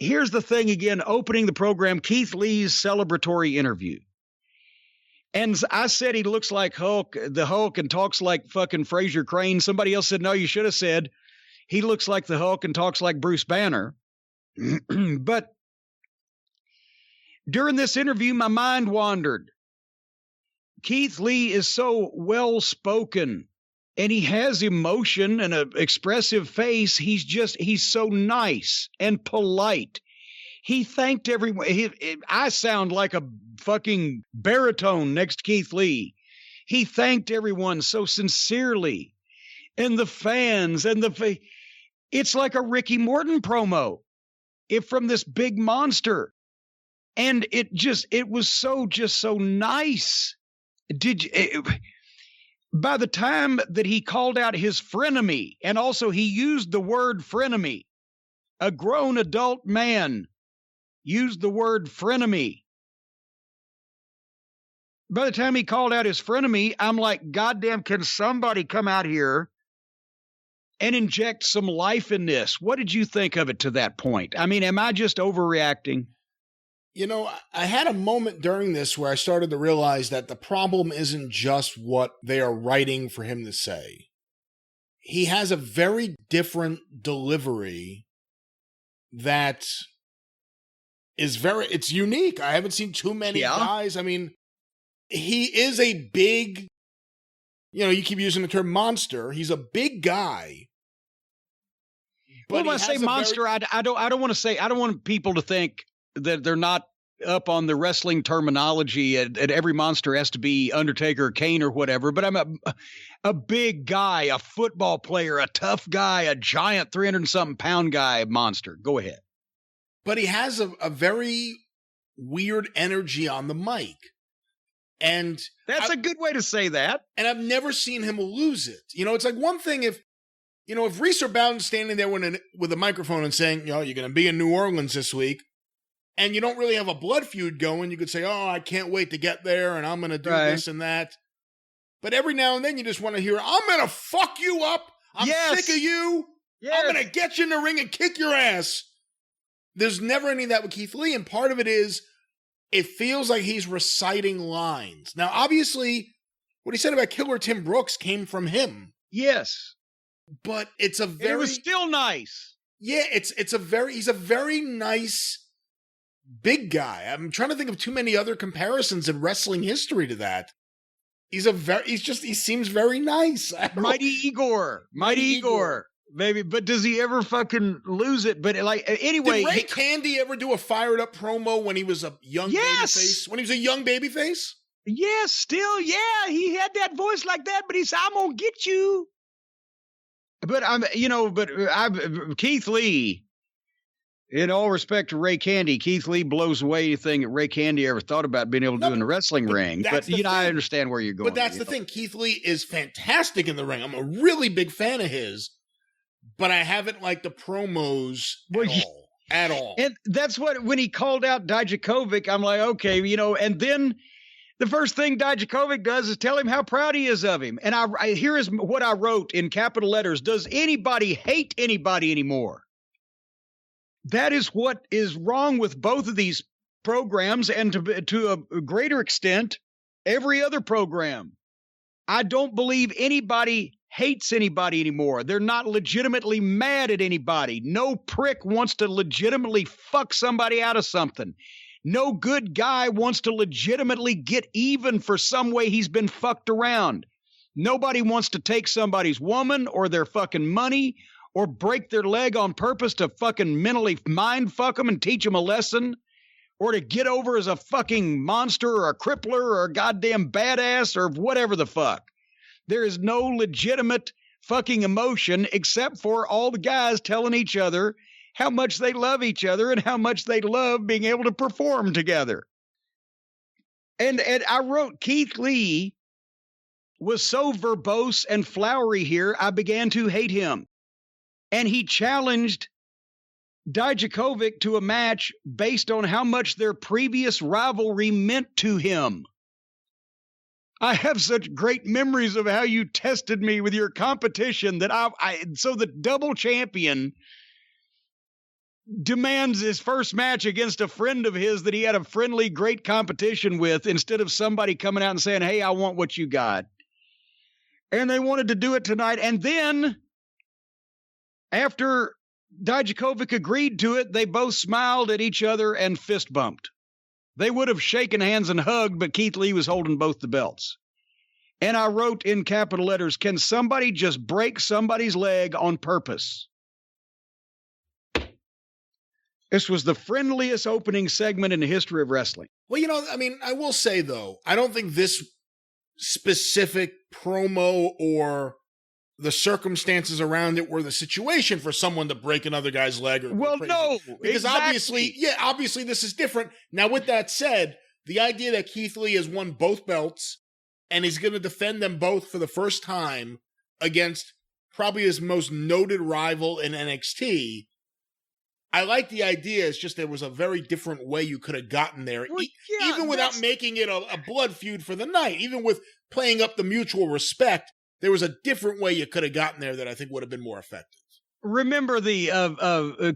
here's the thing again, opening the program, Keith Lee's celebratory interview. And I said he looks like the Hulk, and talks like fucking Fraser Crane. Somebody else said, no, you should have said he looks like the Hulk and talks like Bruce Banner. But during this interview, my mind wandered. Keith Lee is so well-spoken, and he has emotion and an expressive face. He's so nice and polite. He thanked everyone. I sound like a fucking baritone next to Keith Lee. He thanked everyone so sincerely. And the fans and it's like a Ricky Morton promo from this big monster. And it was so nice. By the time that he called out his frenemy, and also he used the word frenemy, a grown adult man used the word frenemy. By the time he called out his frenemy, I'm like, goddamn, can somebody come out here and inject some life in this? What did you think of it to that point? I mean, am I just overreacting? You know, I had a moment during this where I started to realize that the problem isn't just what they are writing for him to say. He has a very different delivery that is it's unique. I haven't seen too many guys. I mean, he is a big, you keep using the term monster. He's a big guy. But when I say monster, I don't want people to think that they're not up on the wrestling terminology and every monster has to be Undertaker or Kane or whatever. But I'm a big guy, a football player, a tough guy, a giant 300-something pound guy monster. Go ahead. But he has a very weird energy on the mic. And that's a good way to say that. And I've never seen him lose it. It's like one thing if Reese or Bowden's standing there with a microphone and saying, you're going to be in New Orleans this week, and you don't really have a blood feud going, you could say, oh, I can't wait to get there, and I'm going to do this and that. But every now and then you just want to hear, I'm going to fuck you up. I'm sick of you. Yes. I'm going to get you in the ring and kick your ass. There's never any of that with Keith Lee, and part of it is it feels like he's reciting lines. Now, obviously, what he said about Killer Tim Brooks came from him. Yes. But it was still nice. Yeah, he's a very nice big guy. I'm trying to think of too many other comparisons in wrestling history to that. He seems very nice. Mighty Igor. Maybe, but does he ever fucking lose it? But anyway, did Ray Candy ever do a fired up promo when he was a young babyface? When he was a young babyface? Yes, still, yeah. He had that voice like that, but he said, "I'm gonna get you." But Keith Lee, in all respect to Ray Candy, Keith Lee blows away anything that Ray Candy ever thought about being able to do in the wrestling ring. But I understand where you're going. But that's the thing. Keith Lee is fantastic in the ring. I'm a really big fan of his. But I haven't liked the promos at all. And that's when he called out Dijakovic, I'm like, okay, and then the first thing Dijakovic does is tell him how proud he is of him. And here is what I wrote in capital letters. Does anybody hate anybody anymore? That is what is wrong with both of these programs, and to a greater extent, every other program. I don't believe anybody hates anybody anymore. They're not legitimately mad at anybody. No prick wants to legitimately fuck somebody out of something. No good guy wants to legitimately get even for some way he's been fucked around. Nobody wants to take somebody's woman or their fucking money or break their leg on purpose to fucking mentally mind fuck them and teach them a lesson, or to get over as a fucking monster or a crippler or a goddamn badass or whatever the fuck. There is no legitimate fucking emotion except for all the guys telling each other how much they love each other and how much they love being able to perform together. And I wrote, Keith Lee was so verbose and flowery here, I began to hate him. And he challenged Dijakovic to a match based on how much their previous rivalry meant to him. I have such great memories of how you tested me with your competition that so the double champion demands his first match against a friend of his that he had a friendly, great competition with, instead of somebody coming out and saying, hey, I want what you got. And they wanted to do it tonight. And then after Dijakovic agreed to it, they both smiled at each other and fist bumped. They would have shaken hands and hugged, but Keith Lee was holding both the belts. And I wrote in capital letters, can somebody just break somebody's leg on purpose? This was the friendliest opening segment in the history of wrestling. Well, you know, I mean, I will say, though, I don't think this specific promo or the circumstances around it were the situation for someone to break another guy's leg. Well, no, because obviously this is different. Now, with that said, the idea that Keith Lee has won both belts and he's going to defend them both for the first time against probably his most noted rival in NXT, I like the idea. It's just there was a very different way you could have gotten there, well, even without making it a blood feud for the night, even with playing up the mutual respect. There was a different way you could have gotten there that I think would have been more effective. Remember the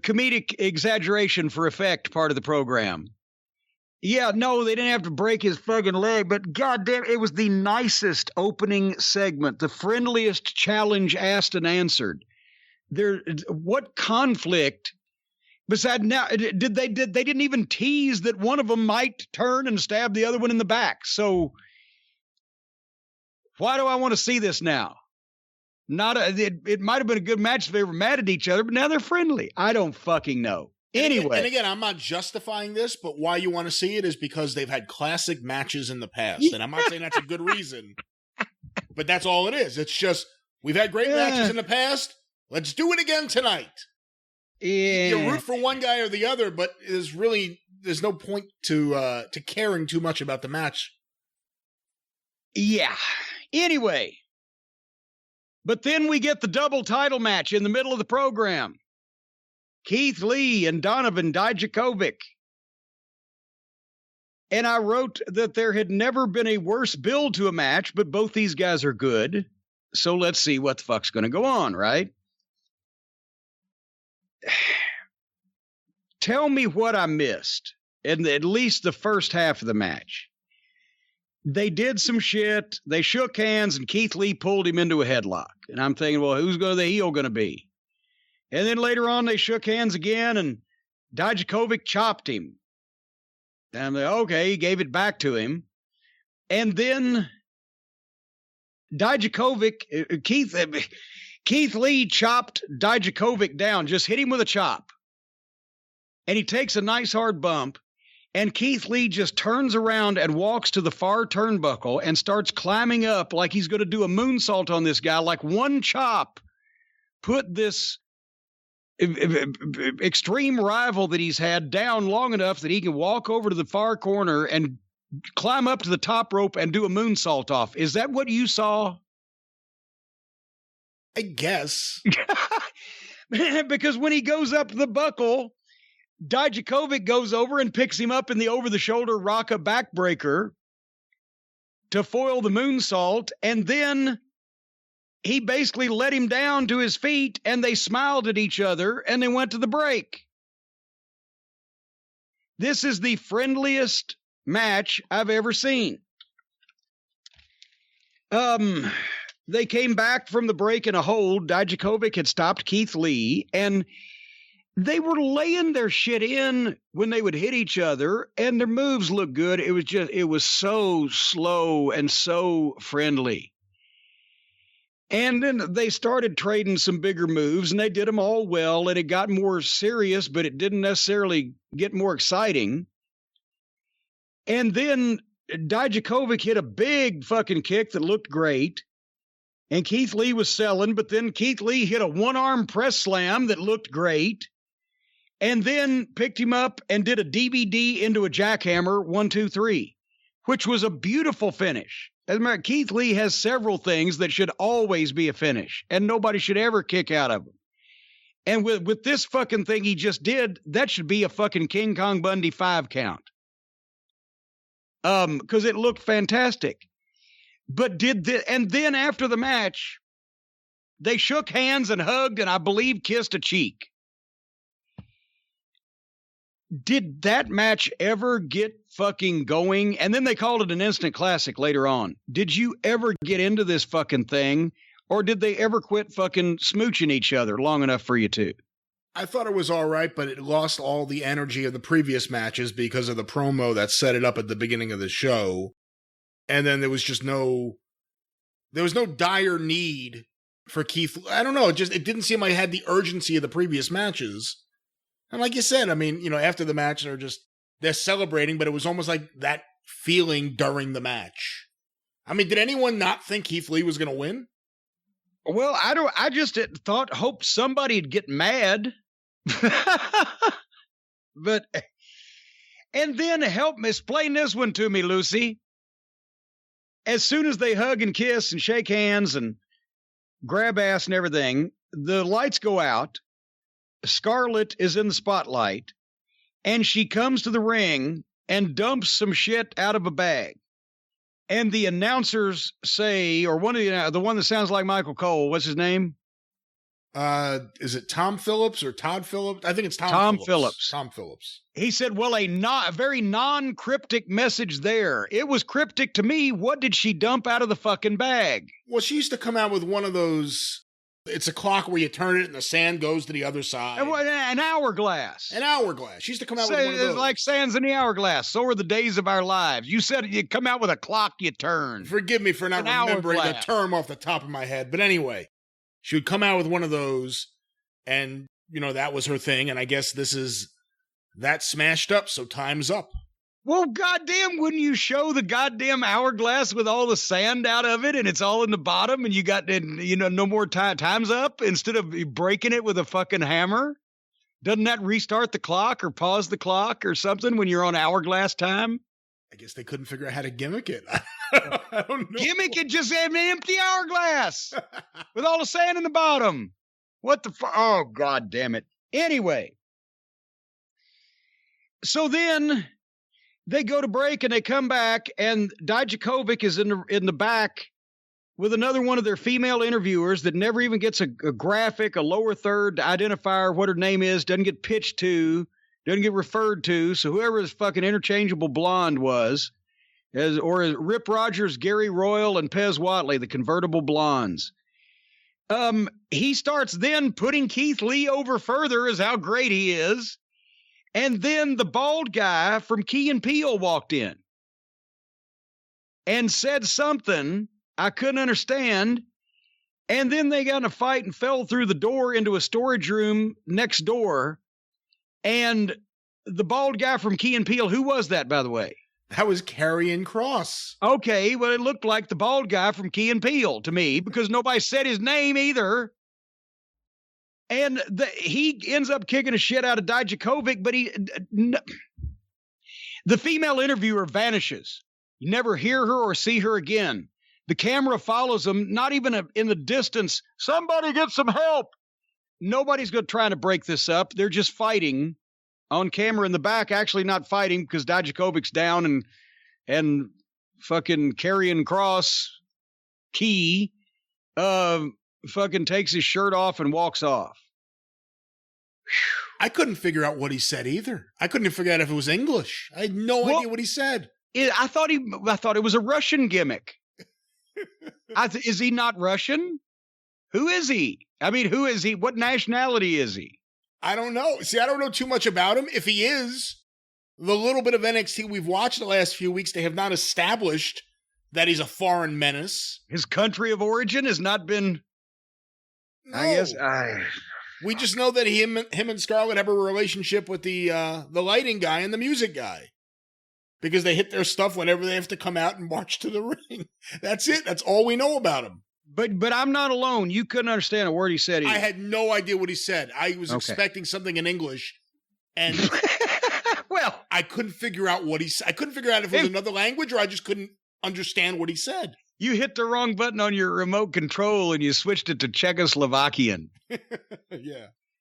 comedic exaggeration for effect part of the program. Yeah, no, they didn't have to break his fucking leg, but goddamn, it was the nicest opening segment, the friendliest challenge asked and answered. What conflict? Besides, now, they didn't even tease that one of them might turn and stab the other one in the back. So why do I want to see this now? It might have been a good match if they were mad at each other, but now they're friendly. I don't fucking know. Anyway. And again, I'm not justifying this, but why you want to see it is because they've had classic matches in the past. And I'm not saying that's a good reason, but that's all it is. It's just, we've had great matches in the past. Let's do it again tonight. Yeah. You root for one guy or the other, but there's no point to caring too much about the match. Yeah. Anyway. But then we get the double title match in the middle of the program. Keith Lee and Dominik Dijakovic. And I wrote that there had never been a worse build to a match, but both these guys are good. So let's see what the fuck's going to go on, right? Tell me what I missed in at least the first half of the match. They did some shit. They shook hands, and Keith Lee pulled him into a headlock. And I'm thinking, well, who's the heel going to be? And then later on, they shook hands again, and Dijakovic chopped him. And I'm like, okay, he gave it back to him. And then Dijakovic, Keith Lee chopped Dijakovic down, just hit him with a chop. And he takes a nice hard bump, and Keith Lee just turns around and walks to the far turnbuckle and starts climbing up like he's going to do a moonsault on this guy. Like one chop put this extreme rival that he's had down long enough that he can walk over to the far corner and climb up to the top rope and do a moonsault off. Is that what you saw? I guess. Because when he goes up to the buckle, Dijakovic goes over and picks him up in the over-the-shoulder Raka backbreaker to foil the moonsault, and then he basically let him down to his feet, and they smiled at each other, and they went to the break. This is the friendliest match I've ever seen. They came back from the break in a hold. Dijakovic had stopped Keith Lee, and they were laying their shit in when they would hit each other, and their moves looked good. It was so slow and so friendly. And then they started trading some bigger moves, and they did them all well, and it got more serious, but it didn't necessarily get more exciting. And then Dijakovic hit a big fucking kick that looked great, and Keith Lee was selling, but then Keith Lee hit a one-arm press slam that looked great, and then picked him up and did a DVD into a jackhammer, 1, 2, 3, which was a beautiful finish. As a matter, Keith Lee has several things that should always be a finish, and nobody should ever kick out of them. And with this fucking thing he just did, that should be a fucking King Kong Bundy 5 count. Because it looked fantastic. But and then after the match, they shook hands and hugged and I believe kissed a cheek. Did that match ever get fucking going? And then they called it an instant classic later on. Did you ever get into this fucking thing? Or did they ever quit fucking smooching each other long enough for you to? I thought it was all right, but it lost all the energy of the previous matches because of the promo that set it up at the beginning of the show. And then there was no dire need for Keith. I don't know. It didn't seem like it had the urgency of the previous matches. And like you said, I mean, you know, after the match, they're celebrating, but it was almost like that feeling during the match. I mean, did anyone not think Keith Lee was going to win? Well, I just hoped somebody'd get mad. But, and then help me explain this one to me, Lucy. As soon as they hug and kiss and shake hands and grab ass and everything, the lights go out. Scarlett is in the spotlight, and she comes to the ring and dumps some shit out of a bag. And the announcers say, or the one that sounds like Michael Cole, what's his name? Is it Tom Phillips or Todd Phillips? I think it's Tom Phillips. Tom Phillips. He said, well, a very non-cryptic message there. It was cryptic to me. What did she dump out of the fucking bag? Well, she used to come out with one of those. It's a clock where you turn it and the sand goes to the other side. An hourglass. An hourglass. She used to come out with one of those. Like sands in the hourglass. So are the days of our lives. You said you come out with a clock you turn. Forgive me for not remembering the term off the top of my head. But anyway, she would come out with one of those, and, you know, that was her thing. And I guess that smashed up, so time's up. Well, goddamn, wouldn't you show the goddamn hourglass with all the sand out of it and it's all in the bottom and you got, no more time's up instead of breaking it with a fucking hammer? Doesn't that restart the clock or pause the clock or something when you're on hourglass time? I guess they couldn't figure out how to gimmick it. I don't know. Gimmick it, just have an empty hourglass with all the sand in the bottom. What the fuck? Oh, God damn it. Anyway. So then they go to break and they come back, and Dijakovic is in the back with another one of their female interviewers that never even gets a graphic, a lower third identifier, what her name is, doesn't get pitched to, doesn't get referred to. So whoever his fucking interchangeable blonde was, or Rip Rogers, Gary Royal, and Pez Watley, the convertible blondes. He starts then putting Keith Lee over further as how great he is. And then the bald guy from Key and Peele walked in and said something I couldn't understand. And then they got in a fight and fell through the door into a storage room next door. And the bald guy from Key and Peele, who was that, by the way? That was Karrion Kross. Okay, well, it looked like the bald guy from Key and Peele to me because nobody said his name either. And he ends up kicking a shit out of Dijakovic, but the female interviewer vanishes. You never hear her or see her again. The camera follows them, not even in the distance. Somebody get some help. Nobody's trying to break this up. They're just fighting on camera in the back, actually not fighting because Dijakovic's down and fucking Karrion Kross Key fucking takes his shirt off and walks off. I couldn't figure out what he said either. I couldn't figure out if it was English. I had no idea what he said. I thought it was a Russian gimmick. Is he not Russian? Who is he? I mean, who is he? What nationality is he? I don't know. See, I don't know too much about him. If he is, the little bit of NXT we've watched the last few weeks, they have not established that he's a foreign menace. His country of origin has not been. No. I guess we just know that him and Scarlett have a relationship with the lighting guy and the music guy, because they hit their stuff whenever they have to come out and march to the ring. That's it. That's all we know about him. But I'm not alone. You couldn't understand a word he said either. I had no idea what he said. I was expecting something in English, and well, I couldn't figure out what he said. I couldn't figure out if it was another language, or I just couldn't understand what he said. You hit the wrong button on your remote control and you switched it to Czechoslovakian. Yeah.